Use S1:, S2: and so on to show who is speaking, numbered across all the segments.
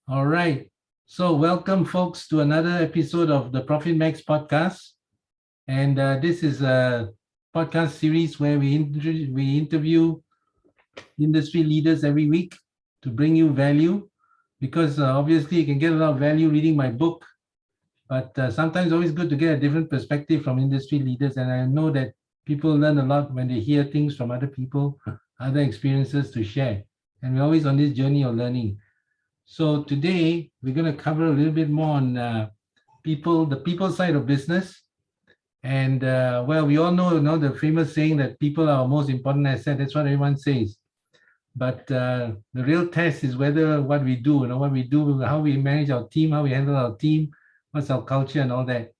S1: All right. So, welcome, folks, to another episode of the Profit Max podcast. And this is a podcast series where we interview industry leaders every week to bring you value. Because obviously, you can get a lot of value reading my book, but sometimes always good to get a different perspective from industry leaders. And I know that people learn a lot when they hear things from other people, other experiences to share. And we're always on this journey of learning. So today we're going to cover a little bit more on the people side of business. And well, we all know the famous saying that people are our most important asset. That's what everyone says. But the real test is whether what we do, what we do, how we manage our team, how we handle our team, what's our culture, and all that.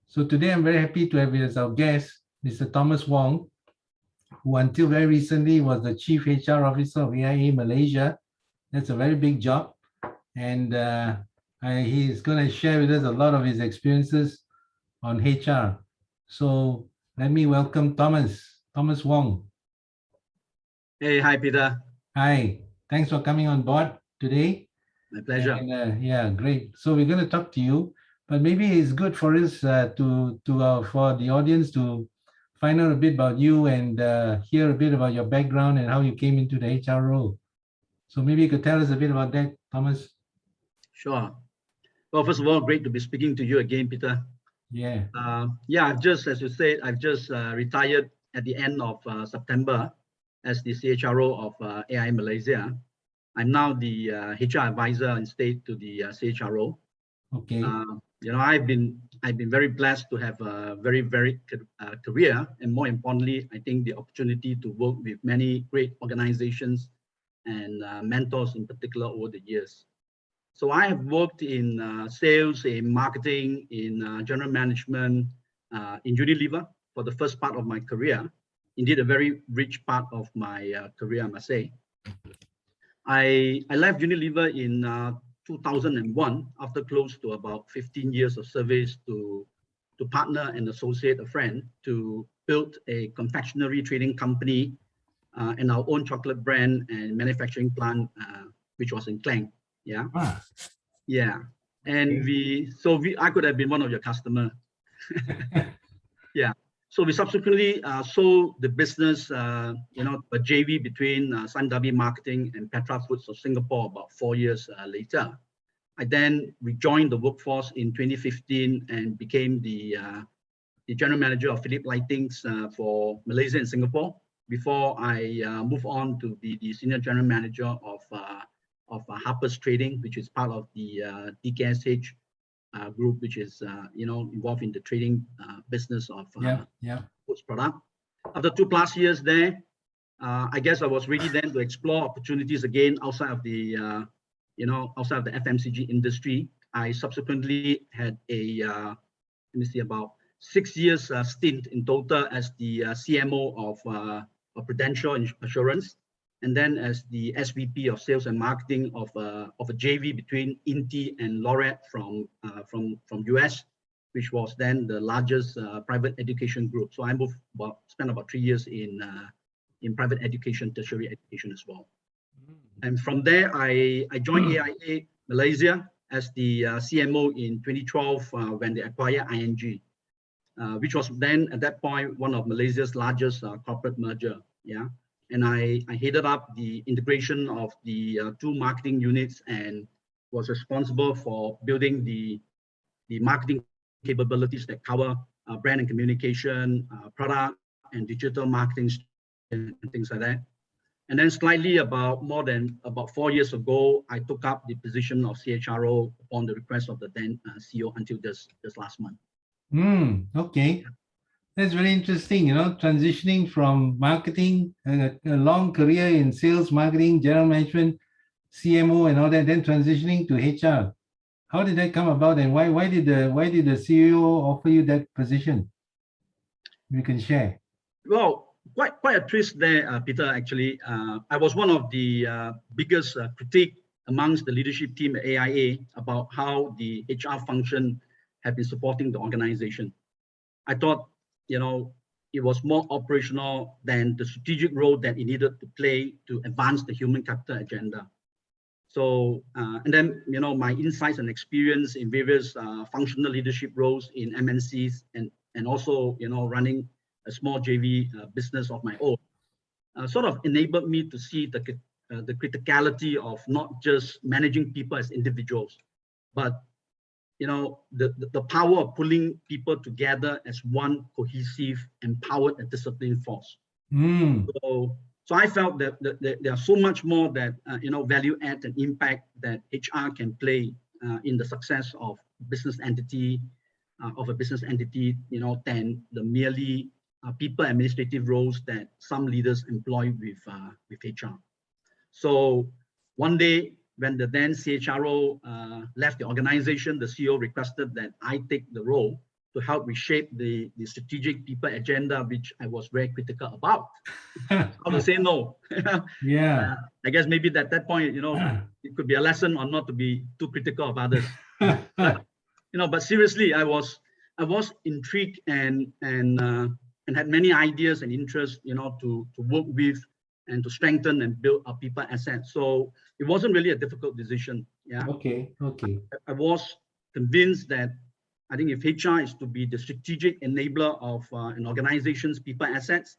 S1: So today I'm very happy to have as our guest Mr. Thomas Wong, who until very recently was the Chief HR Officer of AIA Malaysia. That's a very big job. And he's going to share with us a lot of his experiences on HR. So let me welcome Thomas Wong.
S2: Hey, hi, Peter.
S1: Hi, thanks for coming on board today.
S2: My pleasure.
S1: And, yeah, great. So we're going to talk to you, but maybe it's good for us for the audience to find out a bit about you and hear a bit about your background and how you came into the HR role. So maybe you could tell us a bit about that, Thomas.
S2: Sure. Well, first of all, great to be speaking to you again, Peter.
S1: Yeah.
S2: I've just, as you said, I've just retired at the end of September as the CHRO of AI Malaysia. I'm now the HR advisor instead to the CHRO.
S1: Okay.
S2: I've been very blessed to have a very varied career, and more importantly, I think the opportunity to work with many great organizations and mentors in particular over the years. So I have worked in sales, in marketing, in general management, in Unilever for the first part of my career. Indeed, a very rich part of my career, I must say. I left Unilever in 2001 after close to about 15 years of service to partner and associate a friend to build a confectionery trading company and our own chocolate brand and manufacturing plant, which was in Klang. Yeah.
S1: Ah.
S2: Yeah. And I could have been one of your customers. Yeah. So we subsequently sold the business, a JV between Sundabi Marketing and Petra Foods of Singapore about 4 years later. I then rejoined the workforce in 2015 and became the general manager of Philips Lightings for Malaysia and Singapore before I move on to be the senior general manager of Harper's Trading, which is part of the DKSH group, which is involved in the trading business of foods product. After 2+ years there, I guess I was ready then to explore opportunities again outside of the FMCG industry. I subsequently had about 6 years stint in total as the CMO of Prudential Assurance, and then as the SVP of Sales and Marketing of a JV between Inti and Laureate from US, which was then the largest private education group. So I spent about 3 years in private education, tertiary education as well. And from there, I joined AIA Malaysia as the CMO in 2012 when they acquired ING, which was then at that point one of Malaysia's largest corporate merger. Yeah. And I headed up the integration of the two marketing units and was responsible for building the marketing capabilities that cover brand and communication, product and digital marketing and things like that. And then slightly about 4 years ago, I took up the position of CHRO upon the request of the then CEO until this last month.
S1: Okay. That's very interesting, transitioning from marketing, a long career in sales, marketing, general management, CMO and all that, then transitioning to HR. How did that come about, and why did the CEO offer you that position? You can share.
S2: Well, quite a twist there, Peter, actually. I was one of the biggest critique amongst the leadership team at AIA about how the HR function had been supporting the organization. I thought, it was more operational than the strategic role that it needed to play to advance the human capital agenda. So, and then, my insights and experience in various functional leadership roles in MNCs and also, running a small JV business of my own, sort of enabled me to see the criticality of not just managing people as individuals, but the power of pulling people together as one cohesive, empowered, and disciplined force. So I felt that there are so much more that value add and impact that HR can play in the success of business entity than the merely people administrative roles that some leaders employ with HR. So one day, when the then CHRO left the organization, the CEO requested that I take the role to help reshape the strategic people agenda, which I was very critical about. How to say no?
S1: Yeah.
S2: I guess maybe at that point, it could be a lesson on not to be too critical of others. But seriously, I was intrigued and had many ideas and interests, to work with and to strengthen and build our people assets. So it wasn't really a difficult decision. Yeah.
S1: Okay.
S2: I was convinced that I think if HR is to be the strategic enabler of an organization's people assets,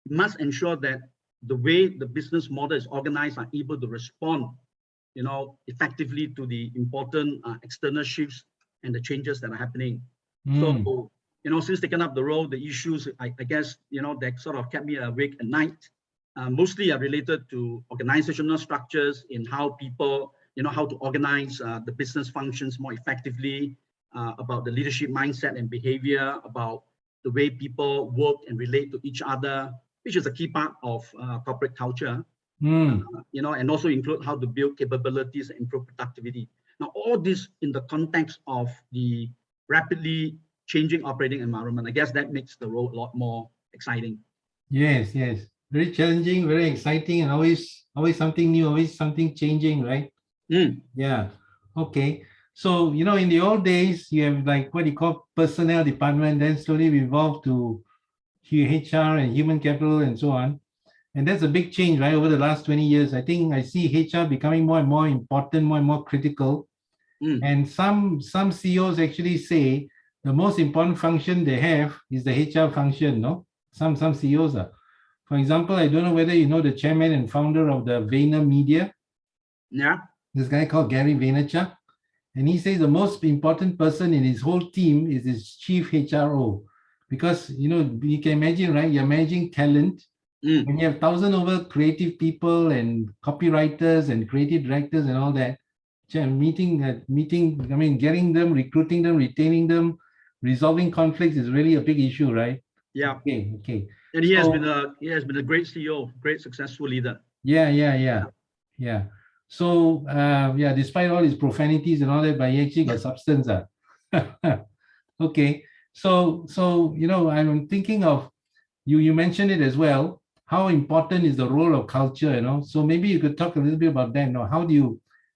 S2: it must ensure that the way the business model is organized are able to respond, effectively to the important external shifts and the changes that are happening. So, since taking up the role, the issues, I guess, that sort of kept me awake at night, mostly are related to organizational structures in how people, how to organize the business functions more effectively, about the leadership mindset and behavior, about the way people work and relate to each other, which is a key part of corporate culture, and also include how to build capabilities and improve productivity. Now, all this in the context of the rapidly changing operating environment. I guess that makes the role a lot more exciting.
S1: Yes. Very challenging, very exciting, and always something new, always something changing, right? Yeah. Okay. So, in the old days, you have like what you call personnel department, then slowly we evolved to HR and human capital and so on. And that's a big change, right? Over the last 20 years, I think I see HR becoming more and more important, more and more critical. And some CEOs actually say the most important function they have is the HR function, no? Some CEOs are. For example, I don't know whether you know the chairman and founder of the VaynerMedia.
S2: Yeah.
S1: This guy called Gary Vaynerchuk. And he says the most important person in his whole team is his chief CHRO. Because, you can imagine, right? You're managing talent. When you have 1,000 over creative people and copywriters and creative directors and all that, getting them, recruiting them, retaining them, resolving conflicts is really a big issue, right?
S2: Yeah.
S1: Okay.
S2: And he has been a great CEO, great successful leader.
S1: Yeah. So despite all his profanities and all that, but he actually got substance. Okay. So I'm thinking of you mentioned it as well. How important is the role of culture? So maybe you could talk a little bit about that.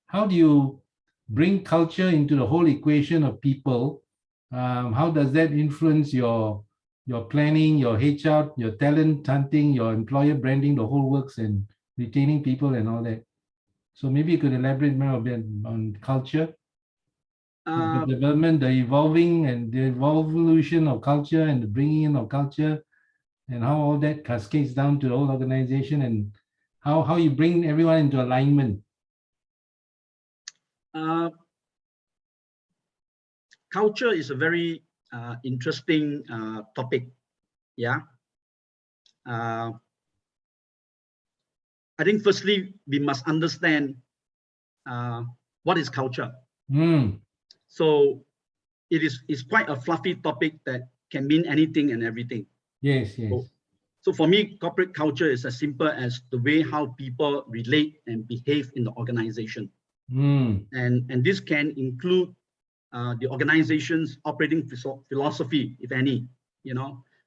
S1: How do you bring culture into the whole equation of people? How does that influence your planning, your HR, your talent hunting, your employer branding, the whole works, and retaining people and all that? So maybe you could elaborate more a bit on culture, the development, the evolving and the evolution of culture and the bringing in of culture, and how all that cascades down to the whole organization, and how you bring everyone into alignment.
S2: Culture is a very interesting topic. Yeah. I think firstly, we must understand what is culture. So it's quite a fluffy topic that can mean anything and everything.
S1: Yes.
S2: So for me, corporate culture is as simple as the way how people relate and behave in the organization. And this can include the organization's operating philosophy, if any.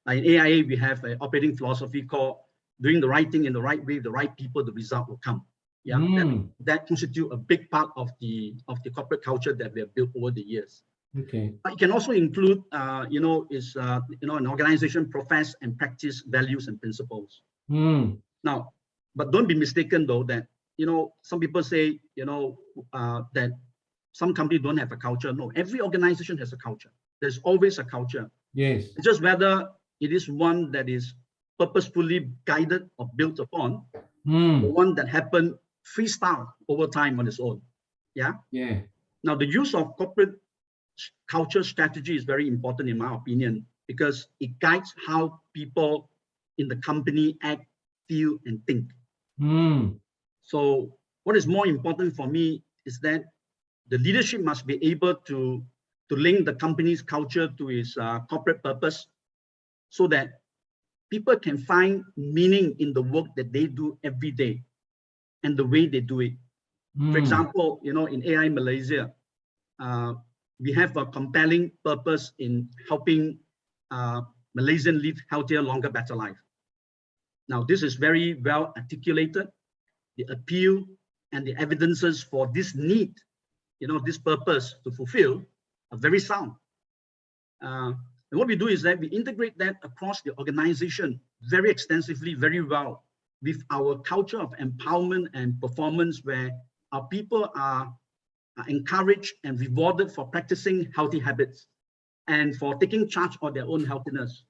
S2: Like in AIA, we have an operating philosophy called doing the right thing in the right way, the right people, the result will come. Yeah, that constitutes a big part of the corporate culture that we have built over the years.
S1: Okay.
S2: But it can also include, an organization profess and practice values and principles. Now, but don't be mistaken though that some people say, that some companies don't have a culture. No, every organization has a culture. There's always a culture.
S1: Yes.
S2: It's just whether it is one that is purposefully guided or built upon, or one that happened freestyle over time on its own. Yeah.
S1: Yeah.
S2: Now, the use of corporate culture strategy is very important in my opinion, because it guides how people in the company act, feel, and think. So what is more important for me is that the leadership must be able to link the company's culture to its corporate purpose, so that people can find meaning in the work that they do every day and the way they do it. For example, in AI Malaysia, we have a compelling purpose in helping Malaysians live healthier, longer, better life. Now, this is very well articulated. The appeal and the evidences for this need, this purpose to fulfill, are very sound. And what we do is that we integrate that across the organization very extensively, very well, with our culture of empowerment and performance, where our people are encouraged and rewarded for practicing healthy habits and for taking charge of their own healthiness.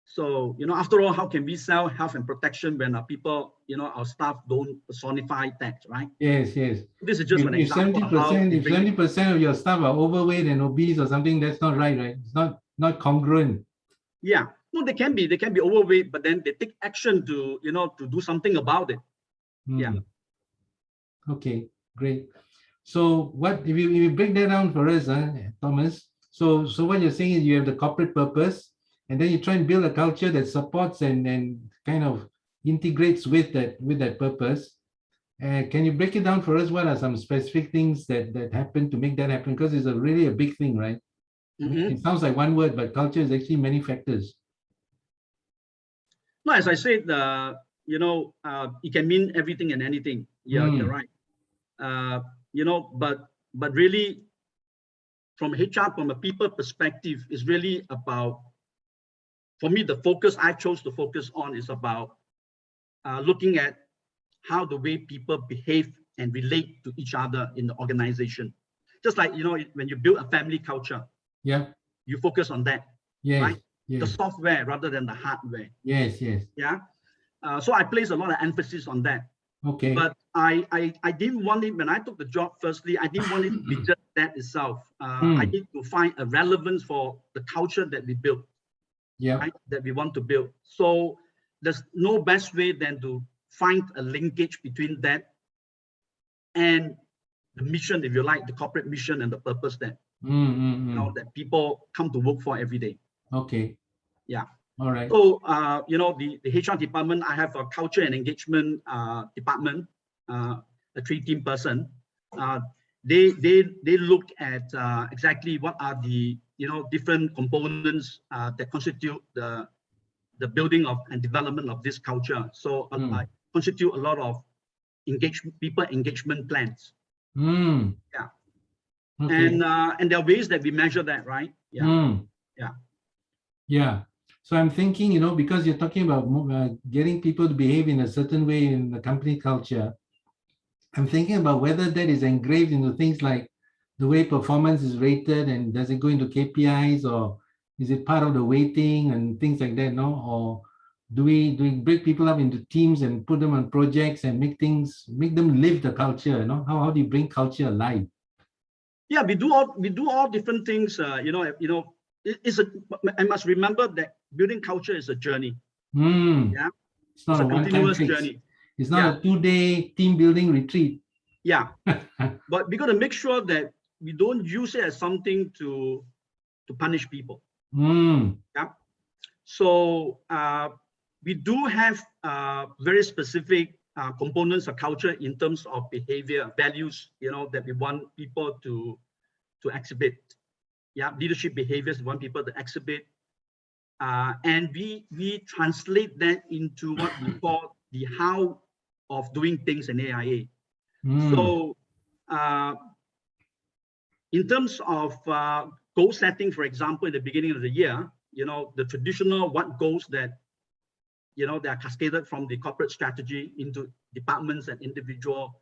S2: So, after all, how can we sell health and protection when our people, our staff don't personify that, right?
S1: Yes, yes.
S2: This is just an example.
S1: If 70% of your staff are overweight and obese or something, that's not right, right? It's not congruent.
S2: Yeah, no, they can be overweight, but then they take action to, to do something about it. Yeah.
S1: Okay, great. So what if you break that down for us, Thomas? So what you're saying is you have the corporate purpose, and then you try and build a culture that supports and kind of integrates with that purpose. Can you break it down for us? What are some specific things that happen to make that happen? Because it's really a big thing, right? I mean, it sounds like one word, but culture is actually many factors.
S2: No, as I said, it can mean everything and anything. Yeah, you're right. But really, from HR, from a people perspective, is really about, for me, the focus I chose to focus on is about looking at how the way people behave and relate to each other in the organization. Just like, when you build a family culture,
S1: yeah,
S2: you focus on that, right?
S1: Yes.
S2: The software rather than the hardware.
S1: Yes.
S2: Yeah. So I place a lot of emphasis on that.
S1: Okay.
S2: But I didn't want it, when I took the job, firstly, I didn't want it to be just that itself. I need to find a relevance for the culture that we built, right? That we want to build. So there's no best way than to find a linkage between that and the mission, if you like, the corporate mission and the purpose that, that people come to work for every day.
S1: Okay.
S2: Yeah.
S1: All right.
S2: So, the HR department, I have a culture and engagement department, a 3-team person. They look at exactly what are the different components that constitute the building of and development of this culture. So I constitute a lot of people engagement plans. Yeah. Okay. And there are ways that we measure that, right? Yeah.
S1: Yeah. So I'm thinking, because you're talking about getting people to behave in a certain way in the company culture, I'm thinking about whether that is engraved into things like the way performance is rated, and does it go into KPIs, or is it part of the weighting and things like that, no? Or do we break people up into teams and put them on projects and make them live the culture, How do you bring culture alive?
S2: Yeah, we do all different things, I must remember that building culture is a journey. Yeah,
S1: it's not a
S2: continuous
S1: one-time fix.
S2: journey.
S1: It's not a 2-day team building retreat.
S2: Yeah, but we got to make sure that we don't use it as something to punish people. Yeah, so we do have very specific components of culture in terms of behavior, values, that we want people to exhibit. Yeah, leadership behaviors we want people to exhibit, and we translate that into what we call the how of doing things in AIA. So in terms of goal setting, for example, in the beginning of the year, the traditional what goals that they are cascaded from the corporate strategy into departments and individual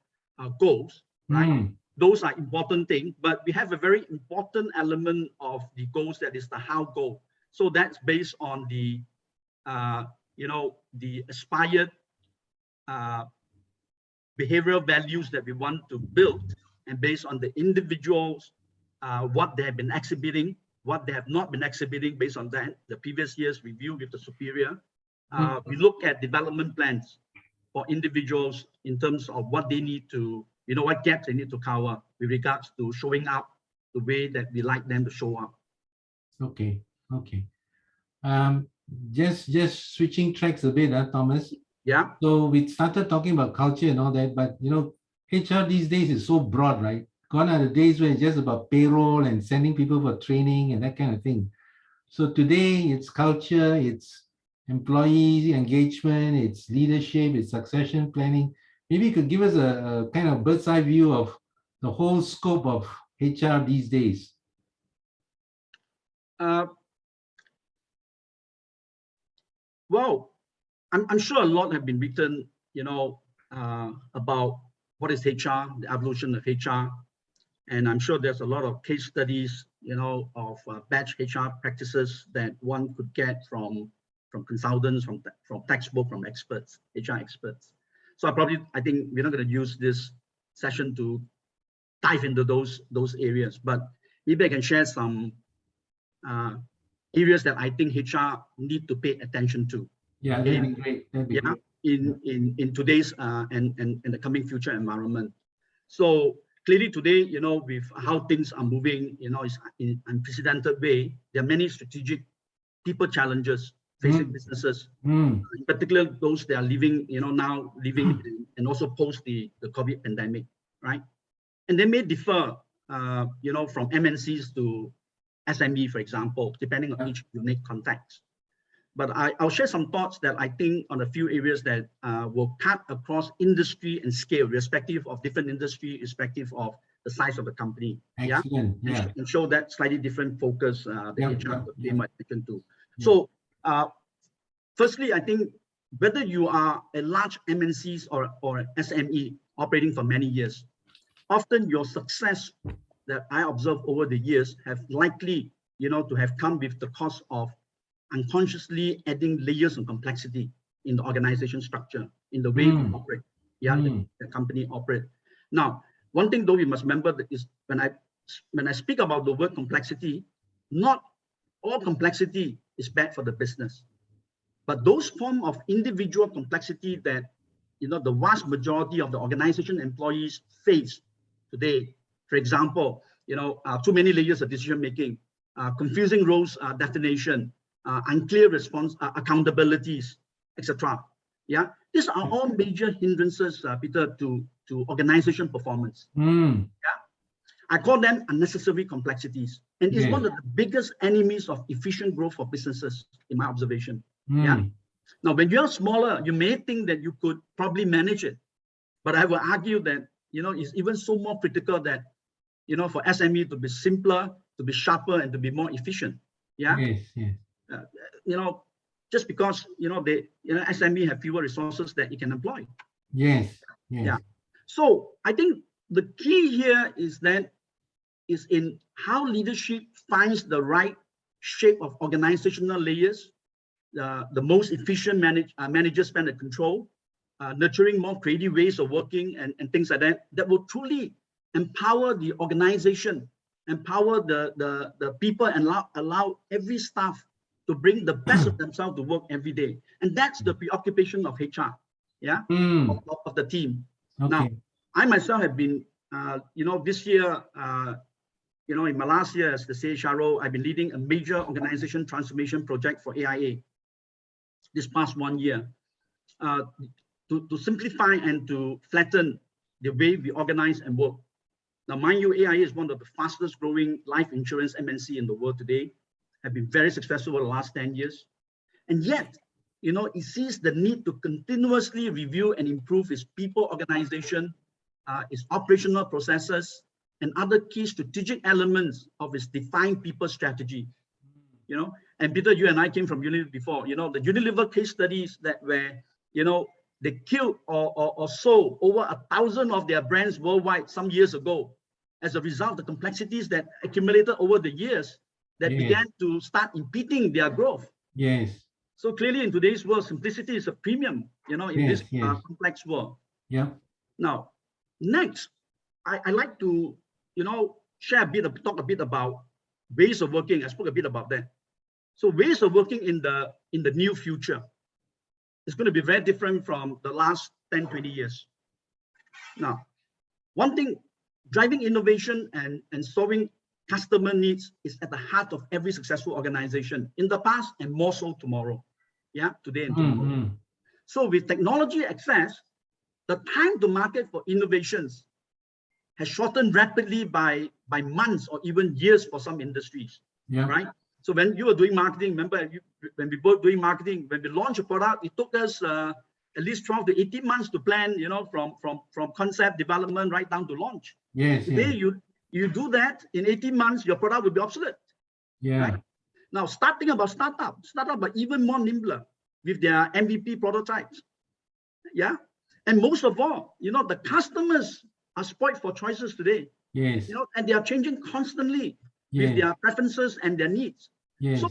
S2: goals, right? Those are important things, but we have a very important element of the goals, that is the how goal. So that's based on the, the aspired behavioral values that we want to build, and based on the individuals, what they have been exhibiting, what they have not been exhibiting. Based on that, the previous year's review with the superior, we look at development plans for individuals in terms of what they need to, what gaps they need to cover with regards to showing up the way that we like them to show up.
S1: Okay. Just switching tracks a bit, Thomas.
S2: Yeah.
S1: So we started talking about culture and all that, but HR these days is so broad, right? Gone are the days where it's just about payroll and sending people for training and that kind of thing. So today it's culture, it's employee engagement, it's leadership, it's succession planning. Maybe you could give us a kind of bird's eye view of the whole scope of HR these days.
S2: Well, I'm sure a lot have been written, about what is HR, the evolution of HR. And I'm sure there's a lot of case studies, of batch HR practices that one could get from consultants, from textbook, from experts, HR experts. So I think we're not going to use this session to dive into those areas, but maybe I can share some areas that I think HR need to pay attention to.
S1: Yeah, that'd be great. That'd be great.
S2: In today's and the coming future environment. So clearly today, with how things are moving, it's in an unprecedented way. There are many strategic people challenges facing businesses, in particular those that are living, now living and also post the COVID pandemic, right? And they may differ, from MNCs to SME, for example, depending on each unique context. But I'll share some thoughts that I think on a few areas that will cut across industry and scale, respective of different industry, respective of the size of the company.
S1: Excellent. Yeah.
S2: And show that slightly different focus that HR could pay more attention to. So, firstly, I think whether you are a large MNCs or SME operating for many years, often your success that I observe over the years have likely, to have come with the cost of unconsciously adding layers of complexity in the organization structure, in the way we operate, the company operate. Now, one thing though we must remember that is when I speak about the word complexity, not all complexity is bad for the business, but those form of individual complexity that the vast majority of the organization employees face today. For example, too many layers of decision making, confusing roles definition, unclear response, accountabilities, etc. Yeah, these are all major hindrances, Peter, to organization performance. Yeah, I call them unnecessary complexities, and it's one of the biggest enemies of efficient growth for businesses, in my observation. Yeah. Now, when you're smaller, you may think that you could probably manage it, but I will argue that it's even so more critical that for SME to be simpler, to be sharper, and to be more efficient. Yeah.
S1: Yes.
S2: Just because SME have fewer resources that it can employ.
S1: Yes.
S2: Yeah. So I think the key here is in how leadership finds the right shape of organizational layers, the most efficient manager span and control, nurturing more creative ways of working and things like that will truly empower the organization, empower the people, and allow every staff to bring the best of themselves to work every day. And that's the preoccupation of HR, of the team. Okay. Now, I myself have been, this year, in my last year as the CHRO, I've been leading a major organization transformation project for AIA this past 1 year, to simplify and to flatten the way we organize and work. Now, mind you, AIA is one of the fastest growing life insurance MNC in the world today, have been very successful over the last 10 years. And yet, it sees the need to continuously review and improve its people organization, its operational processes, and other key strategic elements of its defined people strategy. And Peter, you and I came from Unilever before. The Unilever case studies that where, they killed or sold over 1,000 of their brands worldwide some years ago as a result of the complexities that accumulated over the years that began to start impeding their growth.
S1: Yes.
S2: So clearly in today's world, simplicity is a premium, in this complex world.
S1: Yeah.
S2: Now, next, I like to, talk a bit about ways of working. I spoke a bit about that. So ways of working in the new future is going to be very different from the last 10, 20 years. Now, one thing, driving innovation and solving customer needs is at the heart of every successful organization in the past and more so tomorrow. Yeah, today and tomorrow. So with technology access, the time to market for innovations has shortened rapidly by months or even years for some industries.
S1: Yeah.
S2: Right. So when you were doing marketing, remember when we both doing marketing, when we launch a product, it took us at least 12 to 18 months to plan, from concept development right down to launch.
S1: Yes.
S2: Today, you do that in 18 months, your product will be obsolete.
S1: Yeah.
S2: Right? Now, startups are even more nimbler with their MVP prototypes. Yeah. And most of all, the customers are spoiled for choices today.
S1: Yes.
S2: And they are changing constantly with their preferences and their needs.
S1: Yes.
S2: So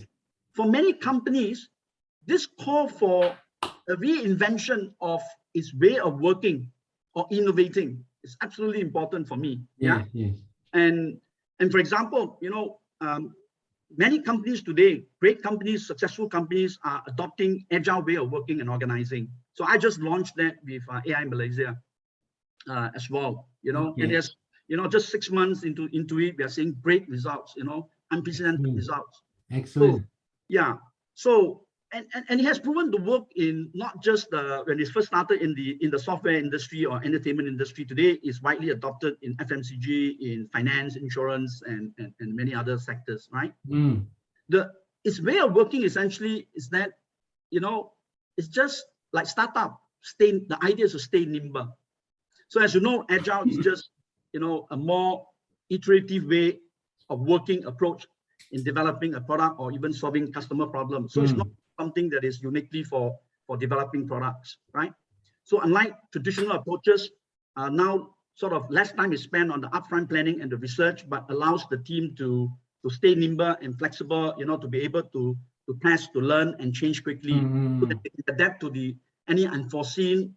S2: for many companies, this call for a reinvention of its way of working or innovating is absolutely important for me.
S1: Yes. Yes.
S2: And for example, many companies today, great companies, successful companies are adopting agile way of working and organizing. So I just launched that with AI Malaysia as well, and there's, just 6 months into it, we are seeing great results, unprecedented results.
S1: Excellent.
S2: So, yeah. So, and it has proven to work in not just when it first started in the software industry or entertainment industry. Today is widely adopted in FMCG, in finance, insurance, and many other sectors, right? Its way of working essentially is that, it's just like startup. The idea is to stay nimble. So as you know, agile is just, a more iterative way of working approach in developing a product or even solving customer problems. So it's not something that is uniquely for developing products, right? So unlike traditional approaches, now sort of less time is spent on the upfront planning and the research, but allows the team to stay nimble and flexible, to be able to test, to learn and change quickly, so that they can adapt to any unforeseen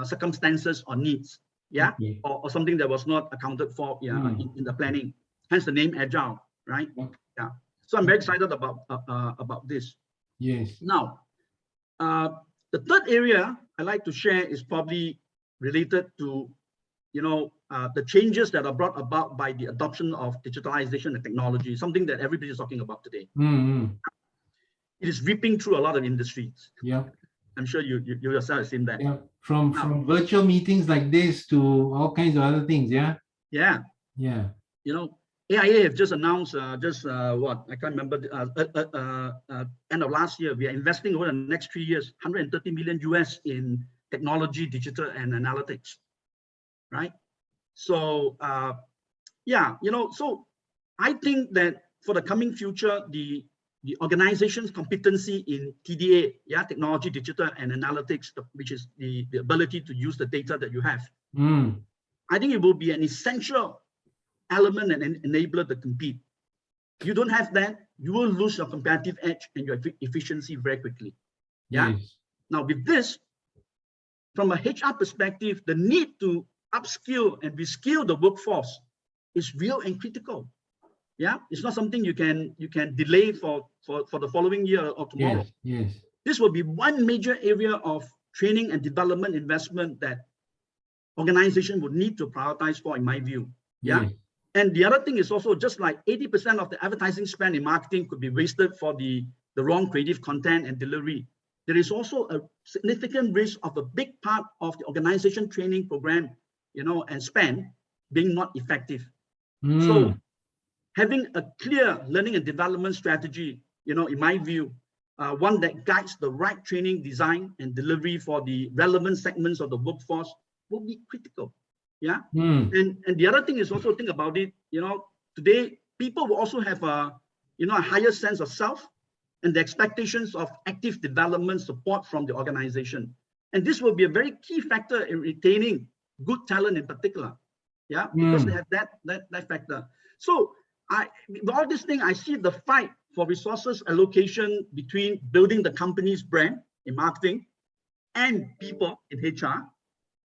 S2: circumstances or needs. Yeah, or something that was not accounted for in the planning. Hence the name Agile, right? Yeah. So I'm very excited about this.
S1: Yes.
S2: Now, the third area I like to share is probably related to, the changes that are brought about by the adoption of digitalization and technology, something that everybody is talking about today. It is ripping through a lot of industries.
S1: Yeah.
S2: I'm sure you yourself have seen that.
S1: Yeah. From virtual meetings like this to all kinds of other things. Yeah.
S2: Yeah.
S1: Yeah.
S2: AIA have just announced, I can't remember, end of last year, we are investing over the next 3 years, 130 million US in technology, digital, and analytics, right? So, so I think that for the coming future, the organization's competency in TDA, technology, digital, and analytics, which is the ability to use the data that you have. I think it will be an essential element and an enabler to compete. You don't have that, you will lose your competitive edge and your efficiency very quickly. Yeah. Yes. Now with this, from a HR perspective, the need to upskill and reskill the workforce is real and critical. Yeah, it's not something you can delay for the following year or tomorrow.
S1: Yes.
S2: This will be one major area of training and development investment that organization would need to prioritize for, in my view. Yeah. And the other thing is also, just like 80% of the advertising spend in marketing could be wasted for the wrong creative content and delivery, there is also a significant risk of a big part of the organization training program, and spend being not effective. So having a clear learning and development strategy, in my view, one that guides the right training design and delivery for the relevant segments of the workforce will be critical. Yeah. And the other thing is also, think about it, today people will also have a higher sense of self and the expectations of active development support from the organization. And this will be a very key factor in retaining good talent in particular. Yeah, because they have that factor. So with all this thing, I see the fight for resources allocation between building the company's brand in marketing and people in HR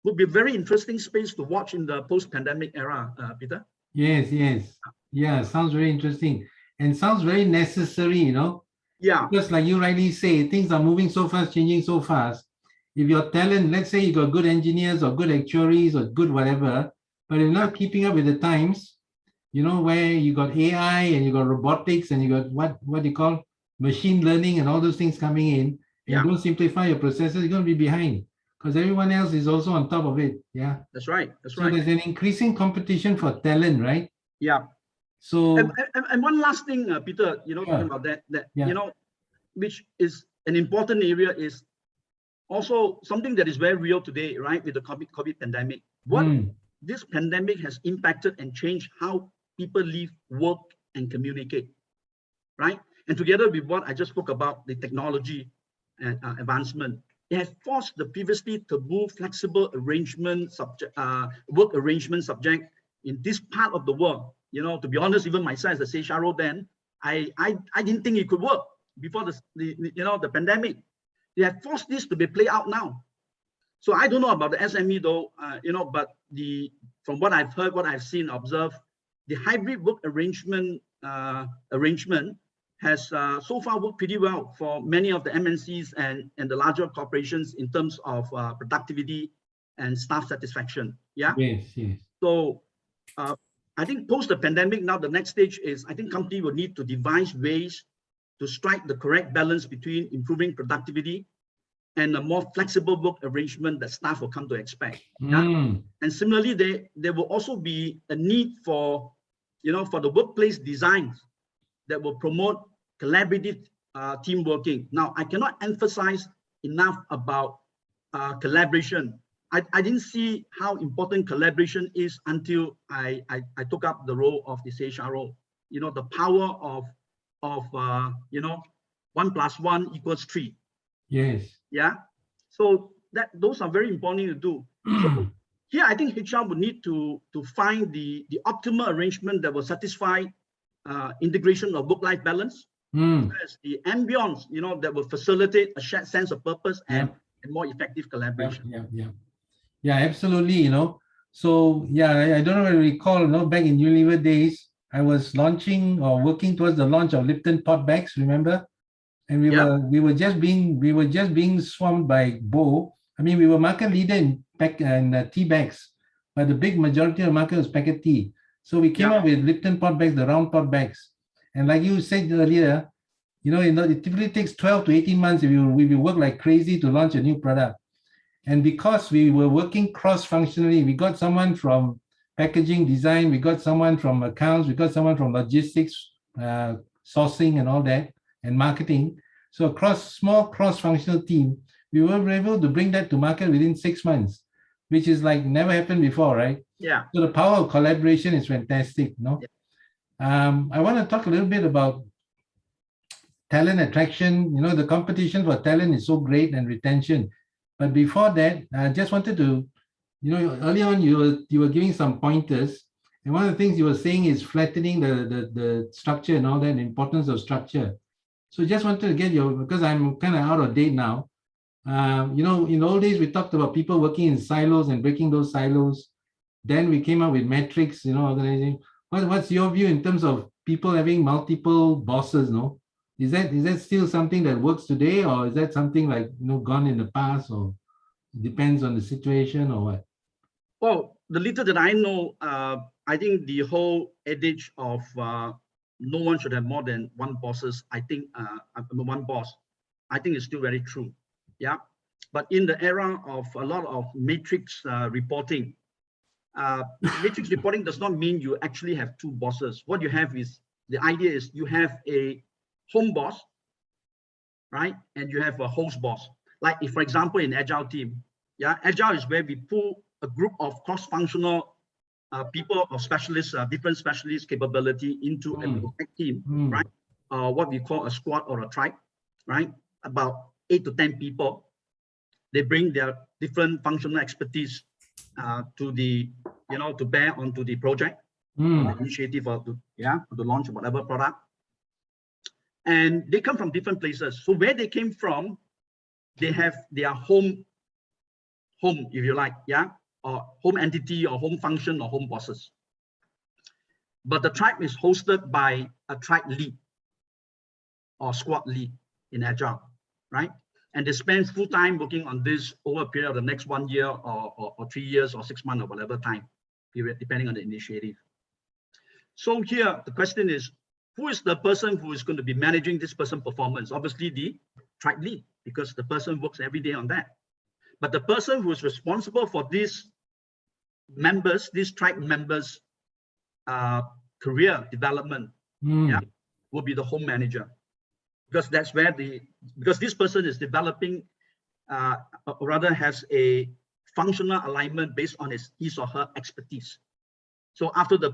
S2: would be a very interesting space to watch in the post-pandemic era, Peter.
S1: Yes, yes. Yeah, sounds very interesting and sounds very necessary, you know.
S2: Yeah.
S1: Because like you rightly say, things are moving so fast, changing so fast. If your talent, let's say you got good engineers or good actuaries or good whatever, but if you're not keeping up with the times, you know, where you got AI and you got robotics and you got what you call machine learning and all those things coming in, and
S2: Yeah.
S1: you don't simplify your processes, you're going to be behind because everyone else is also on top of it. Yeah.
S2: That's right. That's
S1: So
S2: right.
S1: there's an increasing competition for talent, right?
S2: Yeah.
S1: So
S2: and one last thing, Peter, you know, talking about that
S1: yeah.
S2: you know, which is an important area, is also something that is very real today, right? With the COVID pandemic, what this pandemic has impacted and changed how people live, work, and communicate, right? And together with what I just spoke about, the technology and advancement, it has forced the previously taboo flexible arrangement subject, work arrangement subject in this part of the world. You know, to be honest, even myself as a CHRO then, I didn't think it could work before the pandemic. They have forced this to be played out now. So I don't know about the SME though, you know, but from what I've heard, what I've seen, observed, the hybrid work arrangement has so far worked pretty well for many of the MNCs and the larger corporations in terms of productivity and staff satisfaction. Yeah.
S1: Yes, yes.
S2: So I think post the pandemic, now the next stage is I think company will need to devise ways to strike the correct balance between improving productivity and a more flexible work arrangement that staff will come to expect. Yeah? And similarly, there will also be a need for, you know, for the workplace designs that will promote collaborative team working. Now, I cannot emphasize enough about collaboration. I didn't see how important collaboration is until I took up the role of the CHRO. You know, the power of you know, 1 + 1 = 3.
S1: Yes.
S2: Yeah. So those are very important to do. So here, I think HR would need to find the optimal arrangement that will satisfy integration of work-life balance, as the ambience, you know, that will facilitate a shared sense of purpose and more effective collaboration.
S1: Yeah, absolutely. You know, so yeah, I don't know if you recall, you know, back in Unilever days, I was launching or working towards the launch of Lipton pot bags, remember? And we were just being swarmed by Bo. I mean, we were market leader in tea bags, but the big majority of the market was packet tea. So we came up with Lipton pot bags, the round pot bags. And like you said earlier, you know, it typically takes 12 to 18 months if we work like crazy to launch a new product. And because we were working cross-functionally, we got someone from packaging design, we got someone from accounts, we got someone from logistics, sourcing and all that, and marketing. So small cross-functional team, we were able to bring that to market within 6 months, which is like never happened before, right?
S2: Yeah.
S1: So the power of collaboration is fantastic, no? I want to talk a little bit about talent attraction. You know, the competition for talent is so great, and retention. But before that, I just wanted to, you know, early on you were giving some pointers, and one of the things you were saying is flattening the structure and all that, the importance of structure. So just wanted to get because I'm kind of out of date now. You know, in the old days we talked about people working in silos and breaking those silos. Then we came up with metrics, you know, organizing. What's your view in terms of people having multiple bosses? No, is that still something that works today, or is that something like, you know, gone in the past, or depends on the situation, or what?
S2: Well, the little that I know, I think the whole adage of no one should have more than one bosses, I think one boss, I think is still very true. Yeah. But in the era of a lot of matrix reporting, matrix reporting does not mean you actually have two bosses. What you have is, the idea is you have a home boss, right? And you have a host boss. Like if, for example, in Agile team, yeah, Agile is where we pull a group of cross-functional people or specialists, different specialist capability into a perfect team, right? What we call a squad or a tribe, right? About 8 to 10 people. they bring their different functional expertise to the, to bear onto the project, or the initiative, or to launch whatever product. And they come from different places. So where they came from, they have their home, if you like, or home entity, or home function, or home bosses. But the tribe is hosted by a tribe lead or squad lead in Agile, right? And they spend full time working on this over a period of the next 1 year, or 3 years, or 6 months, or whatever time period, depending on the initiative. So here, the question is, who is the person who is going to be managing this person's performance? Obviously, the tribe lead, because the person works every day on that. But the person who is responsible for these members, these tribe members' career development, will be the home manager, because that's where because this person is developing, or rather has a functional alignment based on his or her expertise. So after the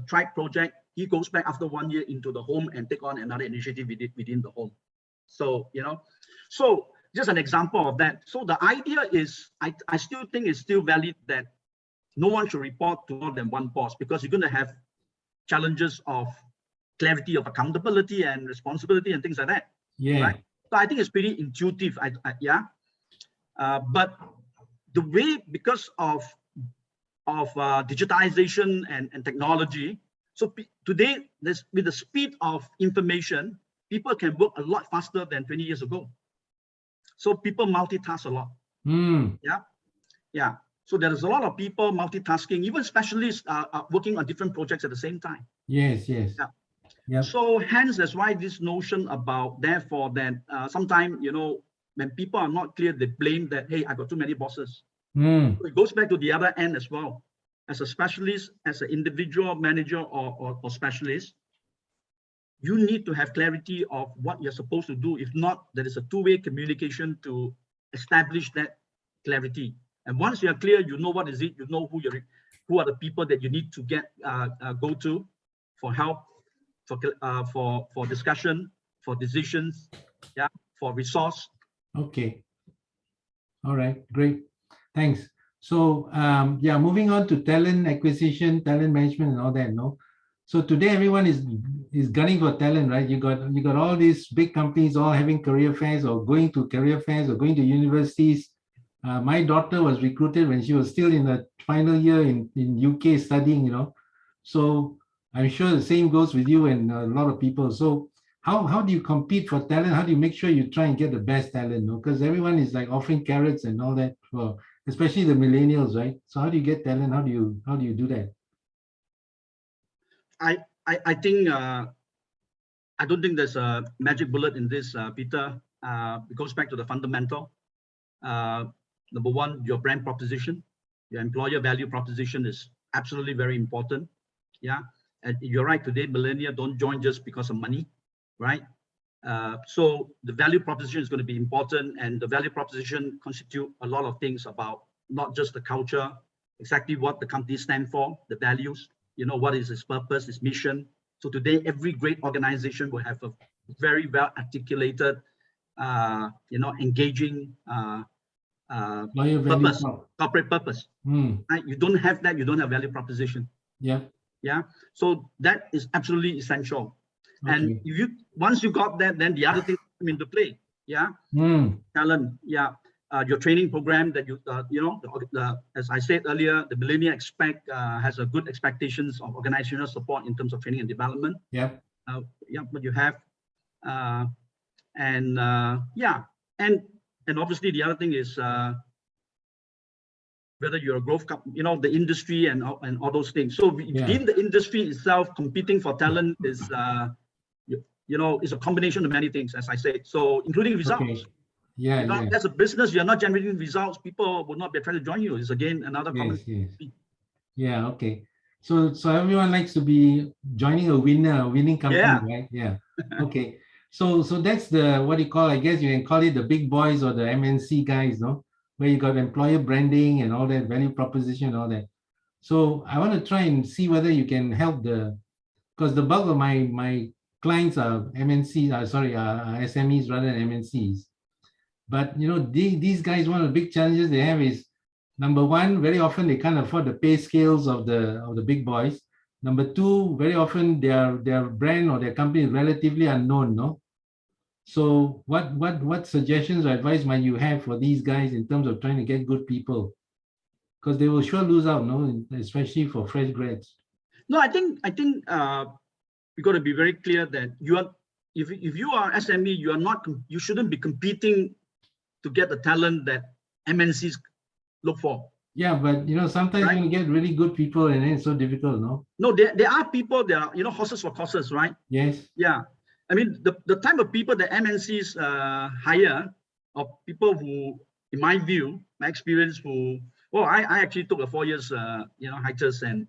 S2: tribe project, he goes back after 1 year into the home and take on another initiative within the home. So, so just an example of that. So the idea is, I still think it's still valid that no one should report to more than one boss, because you're going to have challenges of clarity of accountability and responsibility and things like that.
S1: Yeah.
S2: Right? So I think it's pretty intuitive. But the way, because of digitization and technology, so today, with the speed of information, people can work a lot faster than 20 years ago. So people multitask a lot. Yeah. So there's a lot of people multitasking, even specialists are working on different projects at the same time.
S1: Yes. Yeah.
S2: So hence, that's why this notion about, therefore, that sometimes, when people are not clear, they blame that, hey, I got too many bosses. So it goes back to the other end as well. As a specialist, as an individual manager or specialist, you need to have clarity of what you're supposed to do. If not, there is a two-way communication to establish that clarity. And once you're clear, you know what is it, you know who are the people that you need to go to for help, for discussion, for decisions, for resource.
S1: Okay. All right, great. Thanks. So moving on to talent acquisition, talent management, and all that. No, so today everyone is gunning for talent, right? You got all these big companies all having career fairs, or going to career fairs, or going to universities. My daughter was recruited when she was still in the final year in UK studying. So I'm sure the same goes with you and a lot of people. So how do you compete for talent? How do you make sure you try and get the best talent? Because everyone is like offering carrots and all that for, especially the millennials, right? So how do you get talent? How do you do that?
S2: I think I don't think there's a magic bullet in this, Peter. It goes back to the fundamental. Number one, your brand proposition, your employer value proposition is absolutely very important. Yeah, and you're right. Today, millennials don't join just because of money, right? So the value proposition is going to be important, and the value proposition constitute a lot of things about not just the culture, exactly what the company stands for, the values, what is its purpose, its mission. So today, every great organization will have a very well articulated, engaging purpose, corporate purpose. Right? You don't have that, you don't have value proposition. Yeah. So that is absolutely essential. Okay. And once you got that, then the other things come into play. Yeah. Talent. Yeah. Your training program that as I said earlier, the millennial has a good expectations of organizational support in terms of training and development. What you have, and obviously the other thing is whether you're a growth company, the industry and all those things. So within the industry itself, competing for talent is is a combination of many things, as I said. So including results.
S1: Okay.
S2: As a business, you're not generating results, people will not be trying to join you. It's again another common.
S1: Yeah. Okay. So everyone likes to be joining a winning company, right? Yeah. Okay. So that's the, what you call, I guess you can call it the big boys or the MNC guys, no? Where you got employer branding and all that, value proposition and all that. So I want to try and see whether you can help because the bulk of my clients are SMEs rather than MNCs. But these guys, one of the big challenges they have is, number one, very often they can't afford the pay scales of the big boys. Number two, very often their brand or their company is relatively unknown, no? So what suggestions or advice might you have for these guys in terms of trying to get good people? Because they will sure lose out, no, especially for fresh grads.
S2: No, I think we got to be very clear that if you are SME, you shouldn't be competing to get the talent that MNCs look for.
S1: Yeah, but sometimes
S2: Right?
S1: you're gonna get really good people and then it's so difficult, no?
S2: No, there are people, there are, horses for courses, right?
S1: Yes.
S2: Yeah. I mean, the type of people that MNCs hire are people who, in my view, my experience, I actually took a 4 years, hiatus, and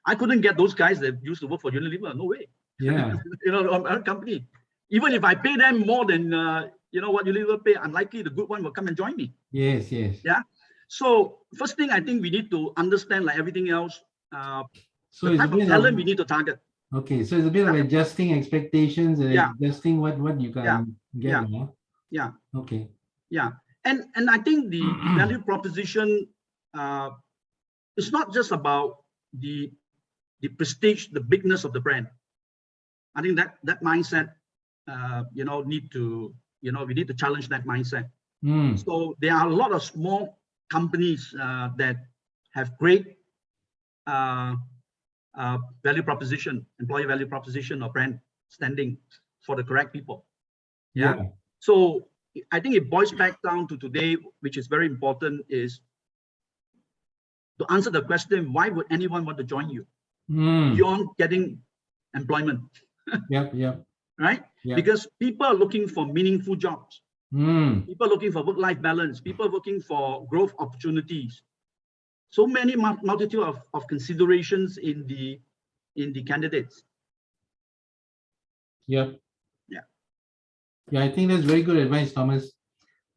S2: I couldn't get those guys that used to work for Unilever. No way.
S1: Yeah.
S2: Our company. Even if I pay them more than, what Unilever pay, unlikely the good one will come and join me.
S1: Yes, yes.
S2: Yeah. So first thing, I think we need to understand, like everything else,
S1: so
S2: the type of talent we need to target.
S1: Okay, so it's a bit of adjusting expectations and
S2: Yeah.
S1: adjusting what you can get.
S2: Yeah.
S1: Okay.
S2: Yeah. And I think the value proposition is not just about the prestige, the bigness of the brand. I think that mindset, we need to challenge that mindset. So there are a lot of small companies that have great value proposition, employee value proposition, or brand standing for the correct people. Yeah. So I think it boils back down to today, which is very important, is to answer the question, why would anyone want to join you beyond getting employment?
S1: Yep.
S2: Right? Yep. Because people are looking for meaningful jobs. People are looking for work-life balance. People are looking for growth opportunities. So many multitude of considerations in the candidates.
S1: Yep.
S2: Yeah,
S1: I think that's very good advice, Thomas.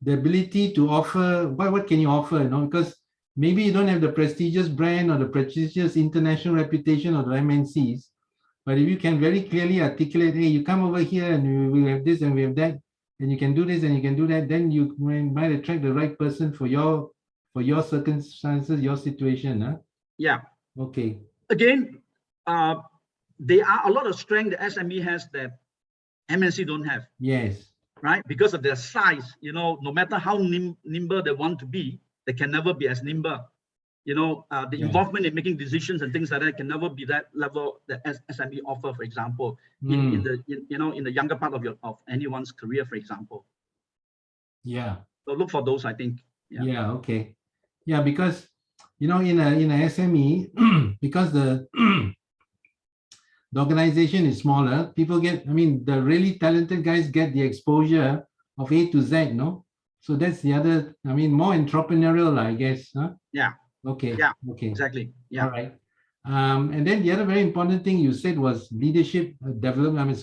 S1: The ability to offer, what can you offer? Because maybe you don't have the prestigious brand or the prestigious international reputation of the MNCs, but if you can very clearly articulate, hey, you come over here and we have this and we have that, and you can do this and you can do that, then you might attract the right person for your circumstances, your situation. Huh?
S2: Yeah.
S1: Okay.
S2: Again, there are a lot of strength the SME has that MNC don't have.
S1: Yes.
S2: Right? Because of their size, no matter how nimble they want to be, they can never be as nimble. The involvement in making decisions and things like that can never be that level that SME offer, for example, in the younger part of anyone's career, for example.
S1: Yeah.
S2: So look for those, I think.
S1: Yeah. Okay. Yeah, because in a SME, because the organization is smaller, people get, the really talented guys get the exposure of A to Z, no? So that's the other, more entrepreneurial, I guess. Huh?
S2: Yeah.
S1: Okay.
S2: Yeah.
S1: Okay.
S2: Exactly. Yeah.
S1: All right. And then the other very important thing you said was leadership development.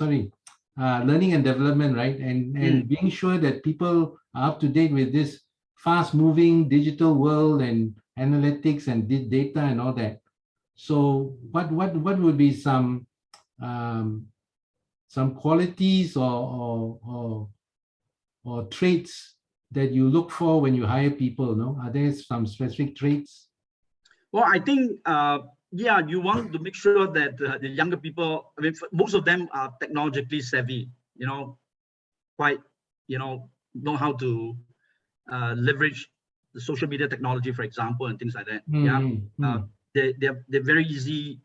S1: Learning and development, right? And being sure that people are up to date with this fast-moving digital world and analytics and data and all that. So what would be some qualities or traits that you look for when you hire people? No, are there some specific traits?
S2: Well, I think you want to make sure that the younger people, most of them are technologically savvy, quite, know how to leverage the social media technology, for example, and things like that. They're very easy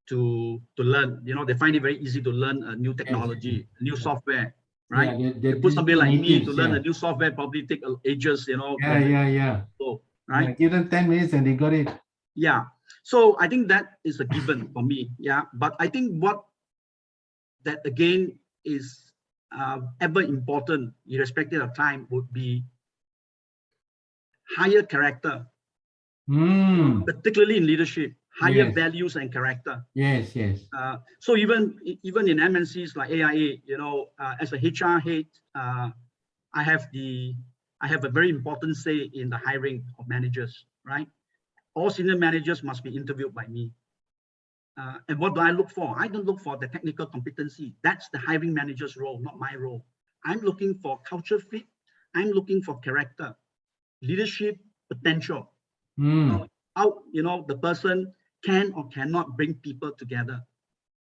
S2: to learn. They find it very easy to learn a new technology, new software, right?
S1: They
S2: put somebody like me to learn
S1: a
S2: new software probably take ages,
S1: Yeah.
S2: So, right?
S1: Give them 10 minutes and they got it.
S2: Yeah. So I think that is a given for me. Yeah. But I think that again is ever important, irrespective of time, would be higher character, particularly in leadership, higher values and character.
S1: Yes.
S2: So even in MNCs like AIA, as a HR head, I have a very important say in the hiring of managers, right? All senior managers must be interviewed by me. And what do I look for? I don't look for the technical competency. That's the hiring manager's role, not my role. I'm looking for culture fit. I'm looking for character, leadership potential.
S1: Mm.
S2: How the person can or cannot bring people together.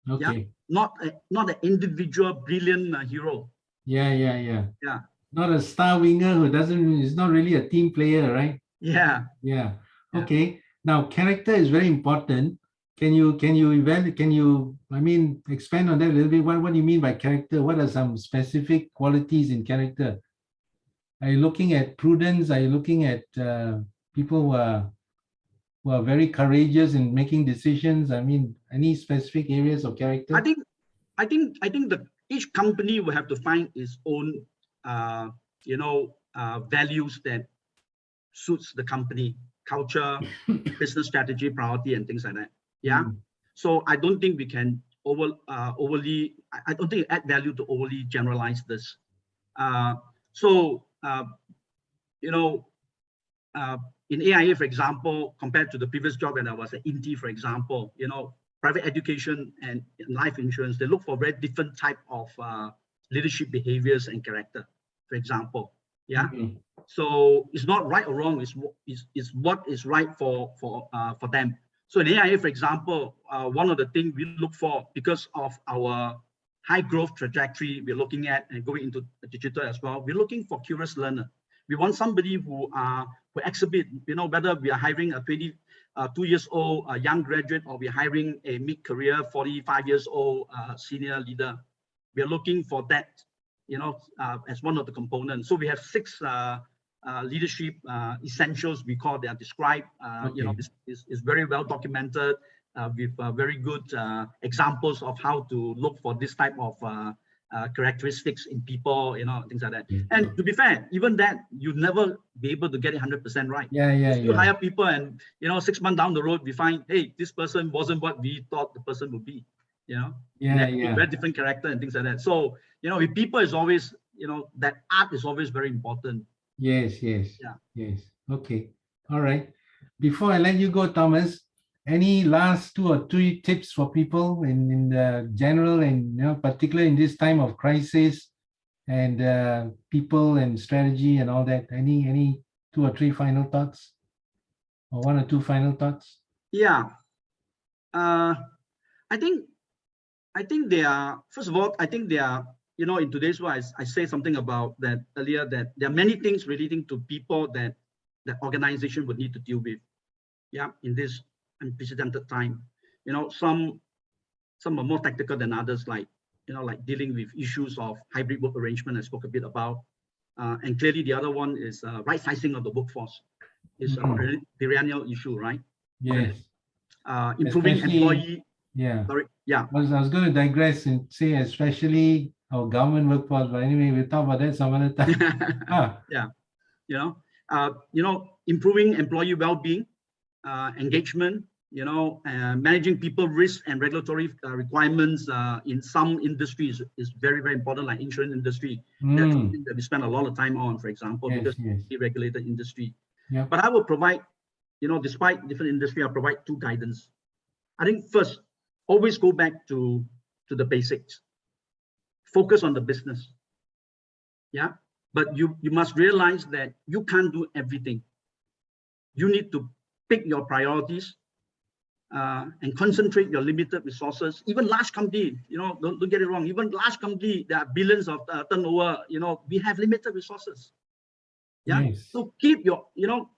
S2: Yeah,
S1: Okay.
S2: not an individual brilliant hero.
S1: Yeah.
S2: Yeah,
S1: Not a star winger who doesn't is not really a team player, right?
S2: yeah,
S1: Yeah.
S2: yeah.
S1: Okay. Now, character is very important. Can you evaluate? Can you expand on that a little bit? What do you mean by character? What are some specific qualities in character? Are you looking at prudence? Are you looking at people who are very courageous in making decisions? Any specific areas of
S2: I
S1: character?
S2: think that each company will have to find its own values that suits the company culture, business strategy, priority, and things like that. Yeah.
S1: Mm.
S2: So I don't think we can overly. I don't think it add value to overly generalize this. Uh, so you know, in AIA, for example, compared to the previous job when I was at Inti, for example, private education and life insurance, they look for very different type of leadership behaviors and character, for example. Yeah.
S1: Mm.
S2: So it's not right or wrong. It's what is right for them. So in AIA, for example, one of the things we look for because of our high growth trajectory we're looking at and going into digital as well, we're looking for curious learner. We want somebody who exhibit, whether we are hiring a 22 years old young graduate or we're hiring a mid-career 45 years old senior leader. We're looking for that, as one of the components. So we have 6 leadership essentials we call they are described.
S1: Okay.
S2: Is very well documented with very good examples of how to look for this type of characteristics in people, things like that.
S1: Okay.
S2: And to be fair, even that you never be able to get it 100% right.
S1: Yeah.
S2: You still hire people, and 6 months down the road, we find, hey, this person wasn't what we thought the person would be. And very different character and things like that. So with people is always, that art is always very important.
S1: Yes.
S2: Yeah.
S1: Yes. Okay. All right. Before I let you go, Thomas, any last 2 or 3 tips for people in the general and particularly in this time of crisis and people and strategy and all that? Any 2 or 3 final thoughts, or 1 or 2 final thoughts?
S2: Yeah. I think they are, first of all, I think they are, in today's world, I say something about that earlier, that there are many things relating to people that organization would need to deal with. Yeah, in this unprecedented time. Some are more tactical than others, like dealing with issues of hybrid work arrangement I spoke a bit about. And clearly the other one is right sizing of the workforce. It's a perennial issue, right?
S1: Yes.
S2: Improving
S1: Especially,
S2: employee.
S1: yeah.
S2: Sorry, yeah.
S1: I was going to digress and say, especially our government workforce, but anyway, we'll talk about that some other time.
S2: Yeah. Improving employee well-being, engagement, managing people risk and regulatory requirements in some industries is very, very important, like insurance industry. That's something that we spend a lot of time on, for example, because it's a regulated industry.
S1: Yeah.
S2: But I will provide, despite different industry, I'll provide 2 guidance. I think first, always go back to the basics. Focus on the business. Yeah. But you must realize that you can't do everything. You need to pick your priorities and concentrate your limited resources. Even large company, don't get it wrong. Even large company, there are billions of turnover. We have limited resources. Yeah.
S1: Yes.
S2: So keep your,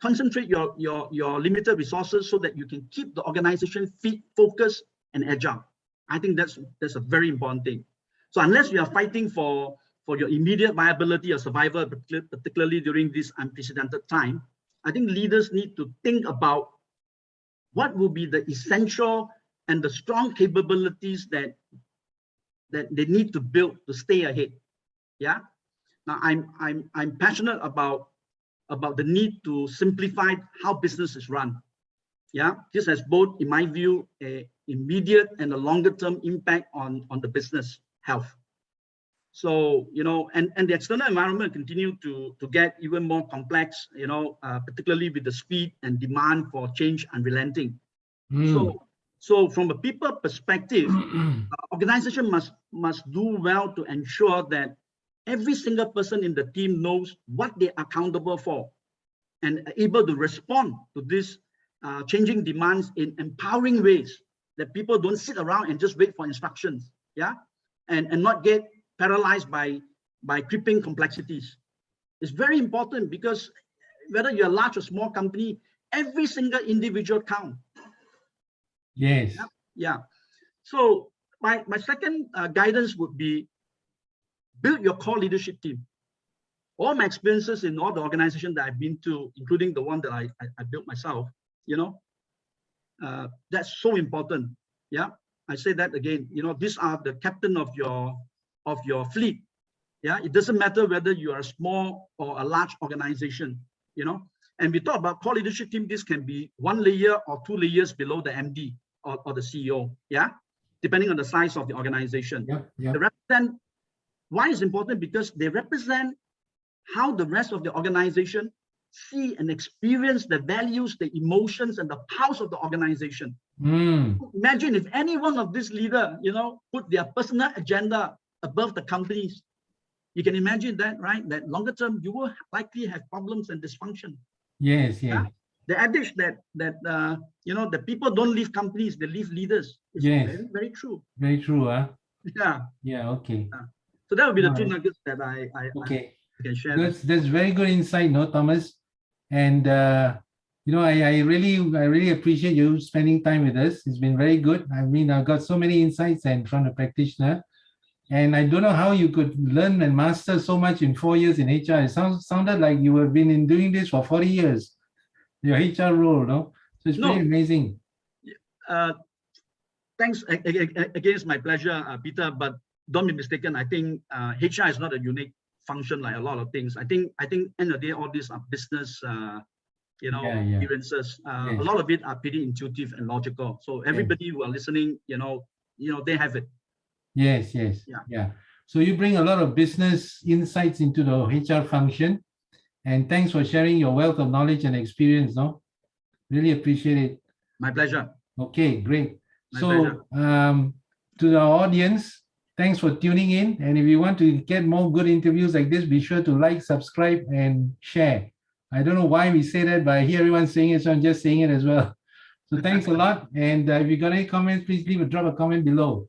S2: concentrate your limited resources so that you can keep the organization fit, focused, and agile. I think that's a very important thing. So unless you are fighting for your immediate viability or survival, particularly during this unprecedented time, I think leaders need to think about what will be the essential and the strong capabilities that they need to build to stay ahead. Yeah. Now I'm passionate about the need to simplify how business is run. Yeah. This has both, in my view, a immediate and a longer term impact on the business health. So, and the external environment continue to get even more complex, particularly with the speed and demand for change unrelenting. So from a people perspective, organization must do well to ensure that every single person in the team knows what they're accountable for and able to respond to these changing demands in empowering ways, that people don't sit around and just wait for instructions, yeah, and not get paralyzed by creeping complexities. It's very important, because whether you're a large or small company, every single individual counts.
S1: Yes.
S2: Yeah. So my second guidance would be, build your core leadership team. All my experiences in all the organizations that I've been to, including the one that I built myself, you know, that's so important. Yeah, I say that again. You know, these are the captain of your fleet. Yeah, it doesn't matter whether you are a small or a large organization. You know, and we talk about core leadership team. This can be 1 layer or 2 layers below the MD or the CEO. Yeah, depending on the size of the organization.
S1: Yeah.
S2: They represent. Why is important? Because they represent how the rest of the organization see and experience the values, the emotions, and the pulse of the organization. Imagine if any one of these leaders, you know, put their personal agenda above the company's. You can imagine that, right? That longer term, you will likely have problems and dysfunction.
S1: Yes, yes.
S2: Yeah? The adage that you know, the people don't leave companies, they leave leaders. It's very, very true.
S1: Very true, huh?
S2: Yeah.
S1: Yeah, okay.
S2: So that would be the two nuggets that I can share.
S1: That's very good insight, no, Thomas. And you know, I really appreciate you spending time with us. It's been very good. I mean, I've got so many insights and from a practitioner. And I don't know how you could learn and master so much in 4 years in HR. It sounded like you have been doing this for 40 years, your HR role, no? So it's pretty amazing.
S2: Thanks. Again, it's my pleasure, Peter, but don't be mistaken. I think HR is not a unique function like a lot of things. I think end of the day, all these are business you know, experiences. A lot of it are pretty intuitive and logical. So everybody who are listening, you know, they have it.
S1: Yes. Yeah. So you bring a lot of business insights into the HR function, and thanks for sharing your wealth of knowledge and experience. No, really appreciate it.
S2: My pleasure.
S1: Okay, great. So to the audience, thanks for tuning in. And if you want to get more good interviews like this, be sure to like, subscribe, and share. I don't know why we say that, but I hear everyone saying it, so I'm just saying it as well. So thanks a lot. And if you got any comments, please drop a comment below.